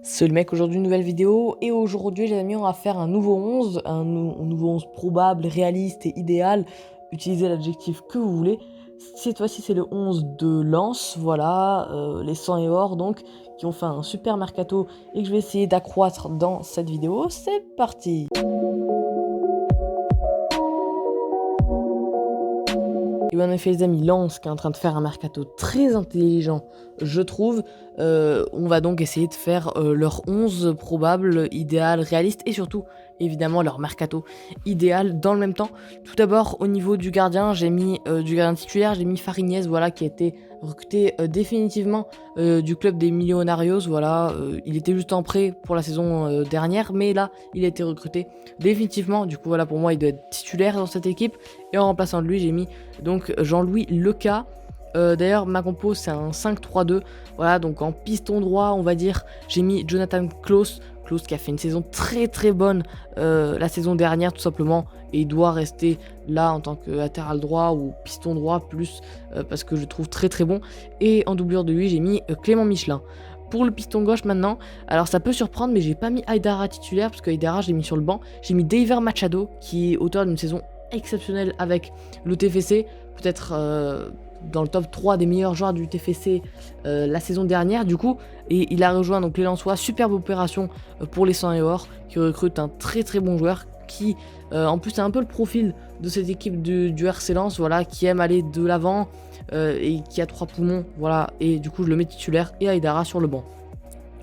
C'est le mec, aujourd'hui une nouvelle vidéo, et aujourd'hui les amis on va faire un nouveau 11, un nouveau 11 probable, réaliste et idéal, utilisez l'adjectif que vous voulez. Cette fois-ci c'est le 11 de Lens, voilà, les 100 et or donc, qui ont fait un super mercato et que je vais essayer d'accroître dans cette vidéo, c'est parti. Et en effet les amis, Lens qui est en train de faire un mercato très intelligent, je trouve. On va donc essayer de faire leur 11 probable, idéal, réaliste et surtout évidemment leur mercato idéal dans le même temps. Tout d'abord au niveau du gardien, j'ai mis du gardien titulaire, j'ai mis Fariñez, voilà, qui a été recruté définitivement du club des Millonarios, voilà, il était juste en prêt pour la saison dernière, mais là il a été recruté définitivement, du coup voilà, pour moi il doit être titulaire dans cette équipe. Et en remplaçant de lui j'ai mis donc Jean-Louis Leca. D'ailleurs ma compo c'est un 5-3-2, voilà, donc en piston droit on va dire j'ai mis Jonathan Klaus qui a fait une saison très bonne la saison dernière tout simplement, et il doit rester là en tant que latéral droit ou piston droit plus, parce que je le trouve très bon. Et en doublure de lui j'ai mis Clément Michelin. Pour le piston gauche maintenant, alors ça peut surprendre mais j'ai pas mis Aïdara titulaire parce que Aïdara j'ai mis sur le banc, j'ai mis Daver Machado qui est auteur d'une saison exceptionnelle avec le TFC, peut-être dans le top 3 des meilleurs joueurs du TFC la saison dernière du coup, et il a rejoint donc les Lensois. Superbe opération pour les 100 et or qui recrute un très bon joueur qui en plus c'est un peu le profil de cette équipe du RC Lens, voilà, qui aime aller de l'avant et qui a 3 poumons, voilà, et du coup je le mets titulaire et Aïdara sur le banc.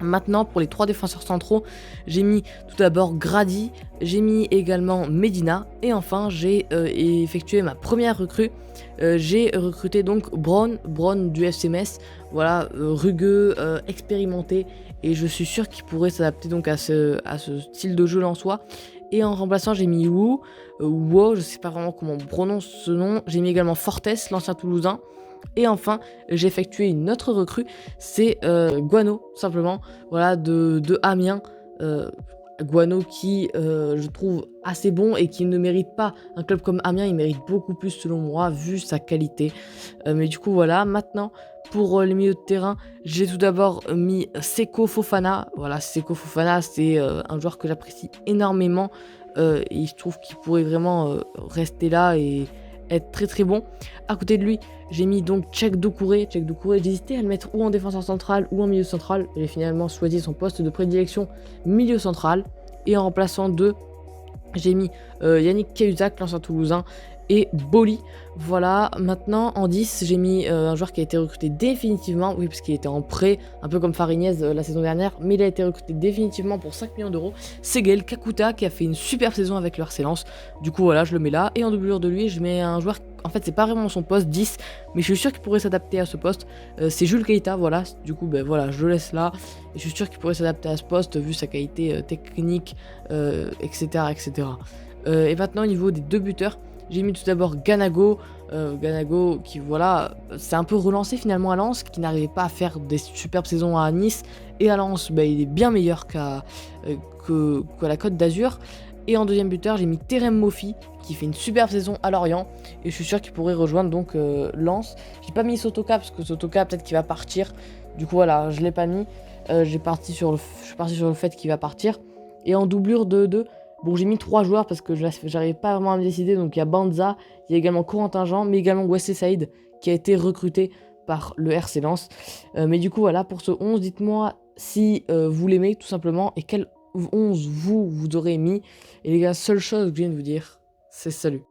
Maintenant pour les 3 défenseurs centraux, j'ai mis tout d'abord Grady, j'ai mis également Medina, et enfin j'ai effectué ma première recrue. J'ai recruté donc Braun du FC Metz, voilà, rugueux, expérimenté, et je suis sûr qu'il pourrait s'adapter donc à ce style de jeu lensois. Et en remplaçant j'ai mis Wo, je sais pas vraiment comment on prononce ce nom. J'ai mis également Fortes, l'ancien Toulousain. Et enfin, j'ai effectué une autre recrue, c'est Guano, tout simplement, voilà, de Amiens. Guano qui, je trouve, assez bon et qui ne mérite pas, un club comme Amiens, il mérite beaucoup plus selon moi, vu sa qualité. Mais du coup, voilà, maintenant, pour les milieux de terrain, j'ai tout d'abord mis Seko Fofana. Voilà, Seko Fofana, c'est un joueur que j'apprécie énormément, et je trouve qu'il pourrait vraiment rester là et être très bon. À côté de lui, j'ai mis donc Cheick Doucouré. J'hésitais à le mettre ou en défenseur central ou en milieu central. J'ai finalement choisi son poste de prédilection, milieu central. Et en remplaçant deux, j'ai mis Yannick Cahuzac, l'ancien Toulousain, et Boli. Voilà, maintenant en 10, j'ai mis un joueur qui a été recruté définitivement, oui, parce qu'il était en prêt, un peu comme Fariñez la saison dernière, mais il a été recruté définitivement pour 5 millions d'euros. C'est Gaël Kakuta qui a fait une super saison avec le RC Lens. Du coup, voilà, je le mets là. Et en doublure de lui, je mets un joueur, en fait, c'est pas vraiment son poste 10, mais je suis sûr qu'il pourrait s'adapter à ce poste. C'est Jules Keita, voilà. Du coup, ben voilà, je le laisse là. Et je suis sûr qu'il pourrait s'adapter à ce poste vu sa qualité technique, etc. Et maintenant, au niveau des deux buteurs, j'ai mis tout d'abord Ganago. Ganago qui, voilà, c'est un peu relancé finalement à Lens, qui n'arrivait pas à faire des superbes saisons à Nice. Et à Lens, bah, il est bien meilleur qu'à la Côte d'Azur. Et en deuxième buteur, j'ai mis Terem Moffi, qui fait une superbe saison à Lorient. Et je suis sûr qu'il pourrait rejoindre donc Lens. J'ai pas mis Sotoka, parce que Sotoka, peut-être qu'il va partir. Du coup, voilà, je l'ai pas mis. Je suis parti sur le fait qu'il va partir. Et en doublure de 2, bon, j'ai mis 3 joueurs parce que j'arrive pas vraiment à me décider. Donc il y a Banza, il y a également Corentin Jean, mais également Wesley Saïd qui a été recruté par le RC Lens. Mais du coup, voilà, pour ce 11, dites-moi si vous l'aimez tout simplement et quel 11 vous aurez mis. Et les gars, seule chose que je viens de vous dire, c'est salut.